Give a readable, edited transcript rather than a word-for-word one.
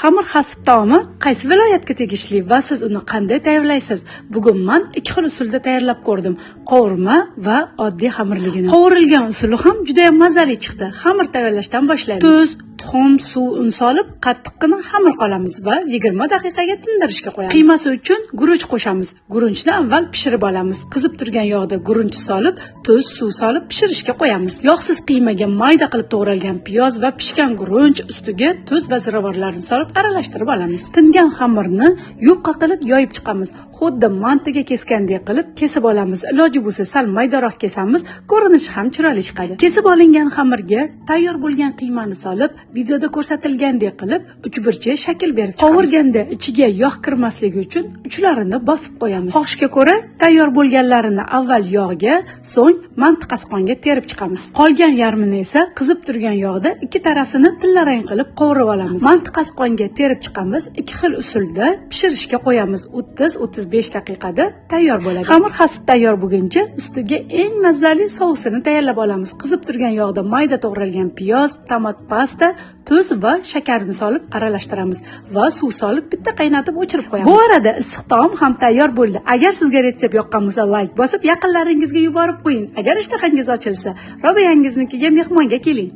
Xamir hasib taomi qaysi viloyatga tegishli va siz uni qanday tayyorlaysiz? Bugun men ikki xil usulda tayyorlab ko'rdim. Qovurma va oddiy xamirligini. Qovurilgan usuli ham juda ham mazali chiqdi. Xamir tayyorlashdan boshlaymiz. Tuz, tuxum, suv, un solib qattiqqina xamir qolamiz va 20 daqiqaga tindirishga qo'yamiz. Qiymasi uchun guruch qo'shamiz. Guruchni avval pishirib olamiz. Qizib turgan yog'da guruch solib, tuz, suv solib pishirishga qo'yamiz. Yog'siz qiymaga mayda qilib to'g'ralgan piyoz va pishgan guruch ustiga tuz va ziravorlarni solib aralashtirib olamiz. Tingan xamirni yupqa qilib yoyib chiqamiz. Xuddi mantiga keskandek qilib kesib olamiz. Iloji bo'lsa sal maydaroq kesamiz, ko'rinishi ham chiroyli chiqadi. Kesib olingan xamirga tayyor bo'lgan qiymani solib, videoda ko'rsatilgandek qilib uchburchak shakl berib qovurganda ichiga yog' kirmasligi uchun uchlarini bosib qo'yamiz. Xohishga ko'ra tayyor bo'lganlarini avval yog'ga, so'ng mantiqasqonga terib chiqamiz. Qolgan yarmini esa qizib turgan yog'da ikki tarafini tillarang qilib qovurib olamiz. Mantiqasqonga terib chiqamiz. Ikki xil usulda pishirishga qo'yamiz. 30-35 daqiqada tayyor bo'ladi. Xamir hasib tayyor bo'lguncha ustiga eng mazali sousini tayyorlab olamiz. Qizib turgan yog'da mayda to'g'ralgan piyoz, tomat pasta, tuz va shakarni solib aralashtiramiz va suv solib bitta qaynatib o'chirib qo'yamiz. Bu arada issiq taom ham tayyor bo'ldi. Agar sizga retsept yoqqan bo'lsa, like bosib, yaqinlaringizga yuborib qo'ying. Agar ishtahangiz ochilsa, Robiyangizningkiga mehmonga keling.